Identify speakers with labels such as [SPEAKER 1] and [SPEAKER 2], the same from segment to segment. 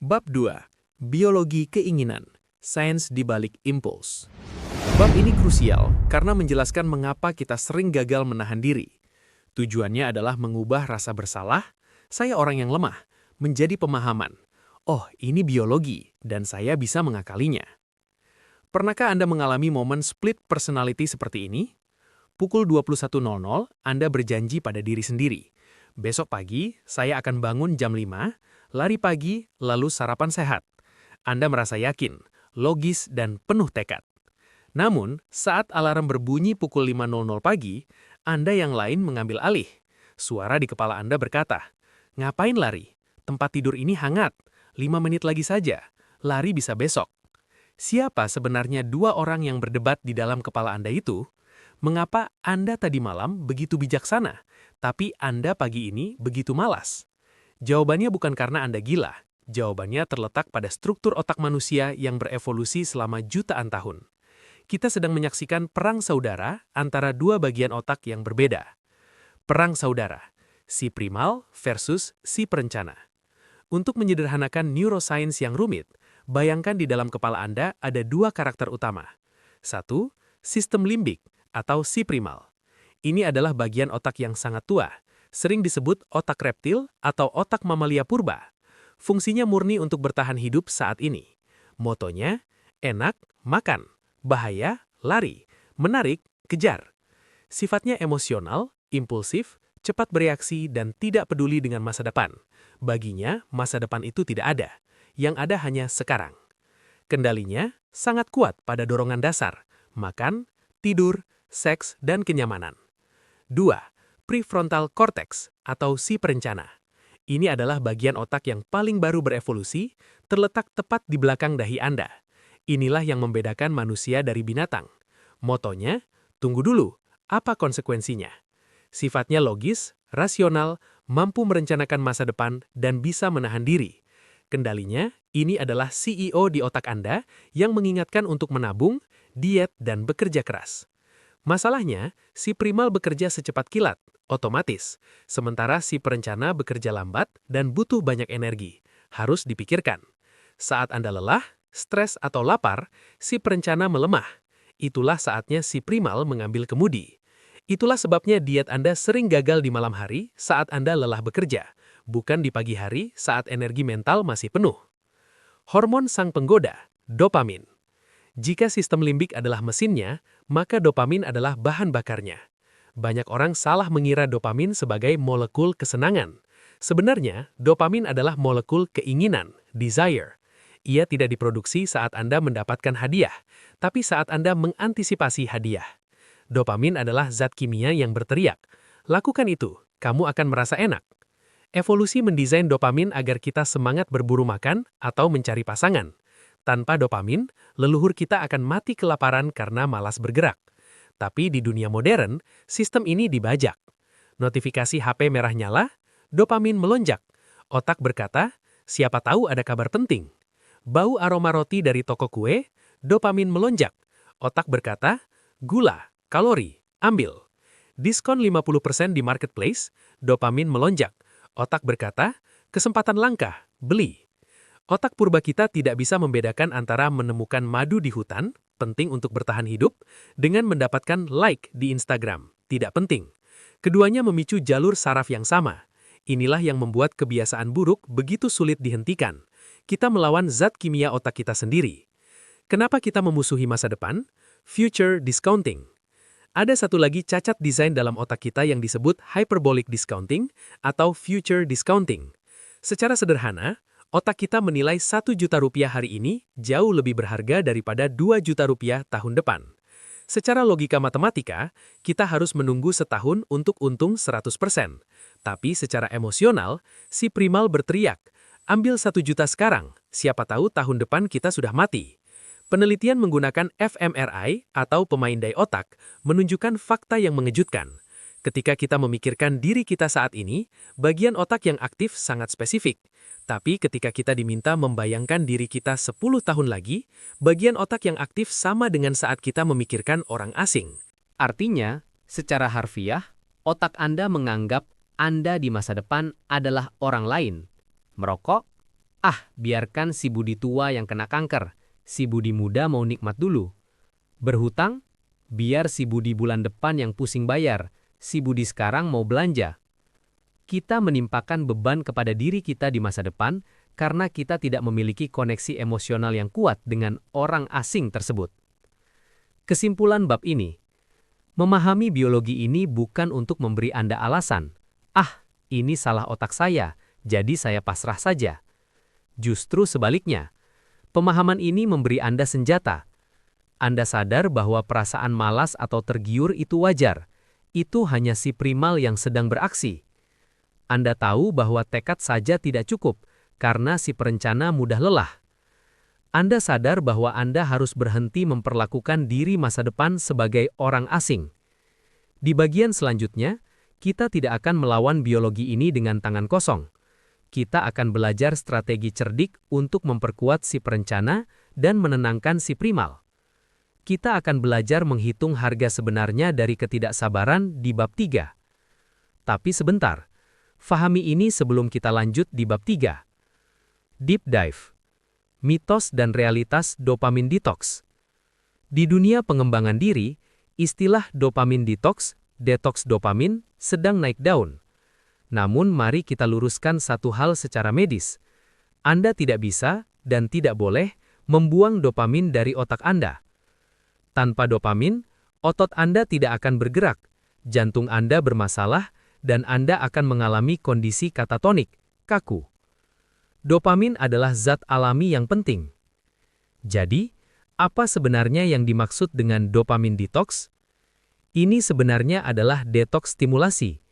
[SPEAKER 1] Bab 2. Biologi keinginan. Sains di balik impuls. Bab ini krusial karena menjelaskan mengapa kita sering gagal menahan diri. Tujuannya adalah mengubah rasa bersalah, saya orang yang lemah, menjadi pemahaman. Oh, ini biologi, dan saya bisa mengakalinya. Pernahkah Anda mengalami momen split personality seperti ini? Pukul 21.00, Anda berjanji pada diri sendiri. Besok pagi, saya akan bangun jam 5, lari pagi, lalu sarapan sehat. Anda merasa yakin, logis, dan penuh tekad. Namun, saat alarm berbunyi pukul 5.00 pagi, Anda yang lain mengambil alih. Suara di kepala Anda berkata, "Ngapain lari? Tempat tidur ini hangat. 5 menit lagi saja. Lari bisa besok." Siapa sebenarnya dua orang yang berdebat di dalam kepala Anda itu? Mengapa Anda tadi malam begitu bijaksana, tapi Anda pagi ini begitu malas? Jawabannya bukan karena Anda gila. Jawabannya terletak pada struktur otak manusia yang berevolusi selama jutaan tahun. Kita sedang menyaksikan perang saudara antara dua bagian otak yang berbeda. Perang saudara, si primal versus si perencana. Untuk menyederhanakan neuroscience yang rumit, bayangkan di dalam kepala Anda ada dua karakter utama. Satu, sistem limbik atau si primal. Ini adalah bagian otak yang sangat tua, sering disebut otak reptil atau otak mamalia purba. Fungsinya murni untuk bertahan hidup saat ini. Motonya, enak, makan, bahaya, lari, menarik, kejar. Sifatnya emosional, impulsif, cepat bereaksi, dan tidak peduli dengan masa depan. Baginya, masa depan itu tidak ada. Yang ada hanya sekarang. Kendalinya sangat kuat pada dorongan dasar, makan, tidur, seks, dan kenyamanan. 2. Prefrontal cortex atau si perencana. Ini adalah bagian otak yang paling baru berevolusi, terletak tepat di belakang dahi Anda. Inilah yang membedakan manusia dari binatang. Motonya, tunggu dulu, apa konsekuensinya? Sifatnya logis, rasional, mampu merencanakan masa depan, dan bisa menahan diri. Kendalinya, ini adalah CEO di otak Anda yang mengingatkan untuk menabung, diet, dan bekerja keras. Masalahnya, si primal bekerja secepat kilat, otomatis, sementara si perencana bekerja lambat dan butuh banyak energi. Harus dipikirkan. Saat Anda lelah, stres, atau lapar, si perencana melemah. Itulah saatnya si primal mengambil kemudi. Itulah sebabnya diet Anda sering gagal di malam hari saat Anda lelah bekerja, bukan di pagi hari saat energi mental masih penuh. Hormon sang penggoda, dopamin. Jika sistem limbik adalah mesinnya, maka dopamin adalah bahan bakarnya. Banyak orang salah mengira dopamin sebagai molekul kesenangan. Sebenarnya, dopamin adalah molekul keinginan, desire. Ia tidak diproduksi saat Anda mendapatkan hadiah, tapi saat Anda mengantisipasi hadiah. Dopamin adalah zat kimia yang berteriak, "Lakukan itu, kamu akan merasa enak." Evolusi mendesain dopamin agar kita semangat berburu makan atau mencari pasangan. Tanpa dopamin, leluhur kita akan mati kelaparan karena malas bergerak. Tapi di dunia modern, sistem ini dibajak. Notifikasi HP merah nyala, dopamin melonjak. Otak berkata, siapa tahu ada kabar penting. Bau aroma roti dari toko kue, dopamin melonjak. Otak berkata, gula, kalori, ambil. Diskon 50% di marketplace, dopamin melonjak. Otak berkata, kesempatan langka, beli. Otak purba kita tidak bisa membedakan antara menemukan madu di hutan, penting untuk bertahan hidup, dengan mendapatkan like di Instagram, tidak penting. Keduanya memicu jalur saraf yang sama. Inilah yang membuat kebiasaan buruk begitu sulit dihentikan. Kita melawan zat kimia otak kita sendiri. Kenapa kita memusuhi masa depan? Future discounting. Ada satu lagi cacat desain dalam otak kita yang disebut hyperbolic discounting atau future discounting. Secara sederhana, otak kita menilai 1 juta rupiah hari ini jauh lebih berharga daripada 2 juta rupiah tahun depan. Secara logika matematika, kita harus menunggu setahun untuk untung 100%. Tapi secara emosional, si primal berteriak, ambil 1 juta sekarang, siapa tahu tahun depan kita sudah mati. Penelitian menggunakan fMRI atau pemaindai otak menunjukkan fakta yang mengejutkan. Ketika kita memikirkan diri kita saat ini, bagian otak yang aktif sangat spesifik. Tapi ketika kita diminta membayangkan diri kita 10 tahun lagi, bagian otak yang aktif sama dengan saat kita memikirkan orang asing.
[SPEAKER 2] Artinya, secara harfiah, otak Anda menganggap Anda di masa depan adalah orang lain. Merokok, Ah, biarkan si Budi tua yang kena kanker. Si Budi muda mau nikmat dulu. Berhutang? Biar si Budi bulan depan yang pusing bayar. Si Budi sekarang mau belanja. Kita menimpakan beban kepada diri kita di masa depan karena kita tidak memiliki koneksi emosional yang kuat dengan orang asing tersebut. Kesimpulan bab ini, memahami biologi ini bukan untuk memberi Anda alasan, "Ah, ini salah otak saya, jadi saya pasrah saja." Justru sebaliknya, pemahaman ini memberi Anda senjata. Anda sadar bahwa perasaan malas atau tergiur itu wajar. Itu hanya si primal yang sedang beraksi. Anda tahu bahwa tekad saja tidak cukup, karena si perencana mudah lelah. Anda sadar bahwa Anda harus berhenti memperlakukan diri masa depan sebagai orang asing. Di bagian selanjutnya, kita tidak akan melawan biologi ini dengan tangan kosong. Kita akan belajar strategi cerdik untuk memperkuat si perencana dan menenangkan si primal. Kita akan belajar menghitung harga sebenarnya dari ketidaksabaran di bab 3. Tapi sebentar, fahami ini sebelum kita lanjut di bab 3. Deep Dive. Mitos dan realitas dopamin detox. Di dunia pengembangan diri, istilah dopamin detox dopamin, sedang naik daun. Namun mari kita luruskan satu hal secara medis. Anda tidak bisa dan tidak boleh membuang dopamin dari otak Anda. Tanpa dopamin, otot Anda tidak akan bergerak, jantung Anda bermasalah, dan Anda akan mengalami kondisi katatonik, kaku. Dopamin adalah zat alami yang penting. Jadi, apa sebenarnya yang dimaksud dengan dopamin detox? Ini sebenarnya adalah detoks stimulasi.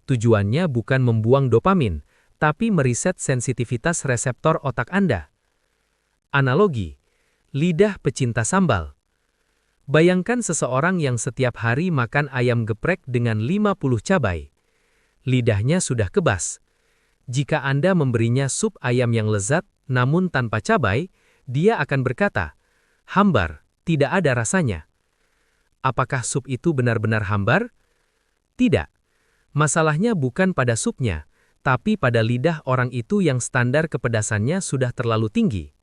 [SPEAKER 2] Tujuannya bukan membuang dopamin, tapi meriset sensitivitas reseptor otak Anda. Analogi, lidah pecinta sambal. Bayangkan seseorang yang setiap hari makan ayam geprek dengan 50 cabai. Lidahnya sudah kebas. Jika Anda memberinya sup ayam yang lezat, namun tanpa cabai, dia akan berkata, "Hambar, tidak ada rasanya." Apakah sup itu benar-benar hambar? Tidak. Masalahnya bukan pada supnya, tapi pada lidah orang itu yang standar kepedasannya sudah terlalu tinggi.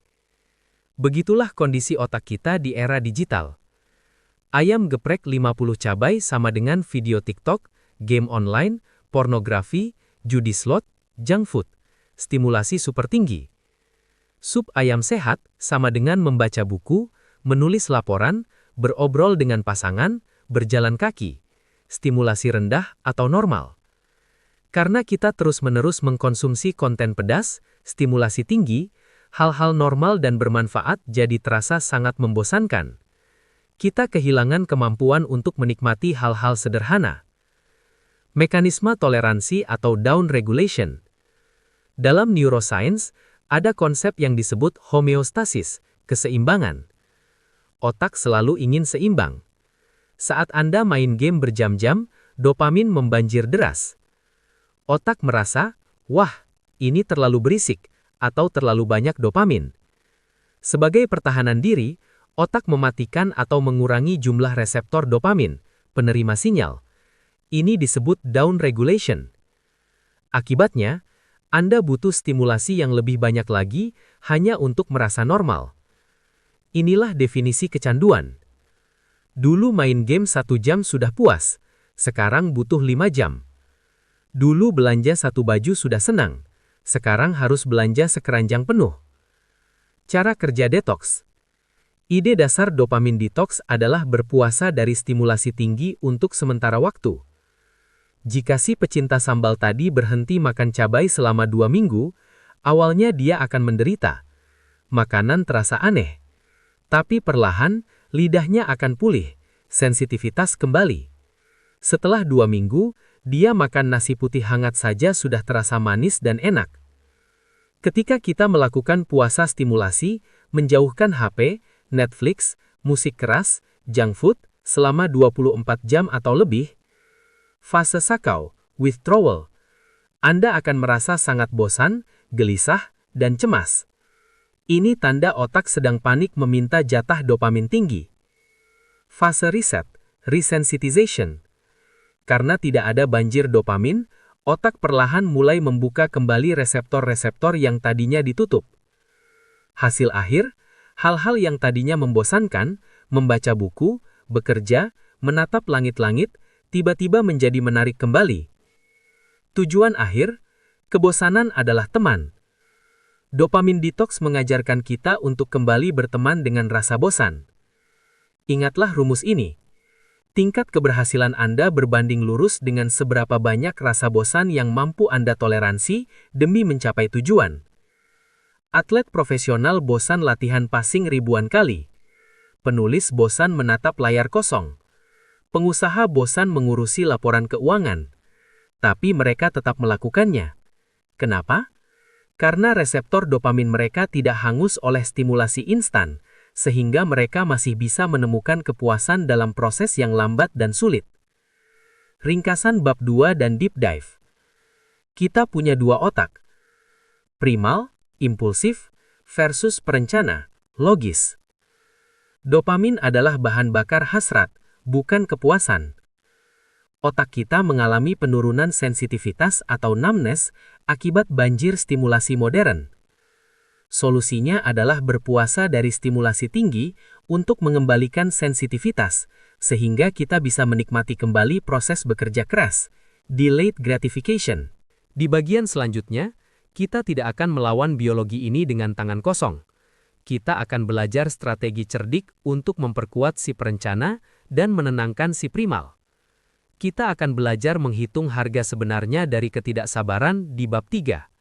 [SPEAKER 2] Begitulah kondisi otak kita di era digital. Ayam geprek 50 cabai sama dengan video TikTok, game online, pornografi, judi slot, junk food, stimulasi super tinggi. Sup ayam sehat sama dengan membaca buku, menulis laporan, berobrol dengan pasangan, berjalan kaki. Stimulasi rendah atau normal. Karena kita terus-menerus mengkonsumsi konten pedas, stimulasi tinggi, hal-hal normal dan bermanfaat jadi terasa sangat membosankan. Kita kehilangan kemampuan untuk menikmati hal-hal sederhana. Mekanisme toleransi atau down regulation. Dalam neuroscience, ada konsep yang disebut homeostasis, keseimbangan. Otak selalu ingin seimbang. Saat Anda main game berjam-jam, dopamin membanjir deras. Otak merasa, "Wah, ini terlalu berisik," atau terlalu banyak dopamin. Sebagai pertahanan diri, otak mematikan atau mengurangi jumlah reseptor dopamin, penerima sinyal. Ini disebut down regulation. Akibatnya, Anda butuh stimulasi yang lebih banyak lagi hanya untuk merasa normal. Inilah definisi kecanduan. Dulu main game 1 jam sudah puas, sekarang butuh 5 jam. Dulu belanja 1 baju sudah senang, sekarang harus belanja sekeranjang penuh. Cara kerja detox. Ide dasar dopamin detox adalah berpuasa dari stimulasi tinggi untuk sementara waktu. Jika si pecinta sambal tadi berhenti makan cabai selama 2 minggu, awalnya dia akan menderita. Makanan terasa aneh. Tapi perlahan, lidahnya akan pulih, sensitivitas kembali. Setelah 2 minggu, dia makan nasi putih hangat saja sudah terasa manis dan enak. Ketika kita melakukan puasa stimulasi, menjauhkan HP, Netflix, musik keras, junk food, selama 24 jam atau lebih, fase sakau, withdrawal, Anda akan merasa sangat bosan, gelisah, dan cemas. Ini tanda otak sedang panik meminta jatah dopamin tinggi. Fase reset, resensitization. Karena tidak ada banjir dopamin,
[SPEAKER 3] Otak perlahan mulai membuka kembali reseptor-reseptor yang tadinya ditutup. Hasil akhir, hal-hal yang tadinya membosankan, membaca buku, bekerja, menatap langit-langit, tiba-tiba menjadi menarik kembali. Tujuan akhir, kebosanan adalah teman. Dopamin detox mengajarkan kita untuk kembali berteman dengan rasa bosan. Ingatlah rumus ini. Tingkat keberhasilan Anda berbanding lurus dengan seberapa banyak rasa bosan yang mampu Anda toleransi demi mencapai tujuan. Atlet profesional bosan latihan passing ribuan kali. Penulis bosan menatap layar kosong. Pengusaha bosan mengurusi laporan keuangan. Tapi mereka tetap melakukannya. Kenapa? Karena reseptor dopamin mereka tidak hangus oleh stimulasi instan, sehingga mereka masih bisa menemukan kepuasan dalam proses yang lambat dan sulit. Ringkasan bab 2 dan deep dive. Kita punya dua otak. Primal, impulsif, versus perencana, logis. Dopamin adalah bahan bakar hasrat, bukan kepuasan. Otak kita mengalami penurunan sensitivitas atau numbness akibat banjir stimulasi modern. Solusinya adalah berpuasa dari stimulasi tinggi untuk mengembalikan sensitivitas, sehingga kita bisa menikmati kembali proses bekerja keras, delayed gratification.
[SPEAKER 2] Di bagian selanjutnya, kita tidak akan melawan biologi ini dengan tangan kosong. Kita akan belajar strategi cerdik untuk memperkuat si perencana dan menenangkan si primal. Kita akan belajar menghitung harga sebenarnya dari ketidaksabaran di bab 3.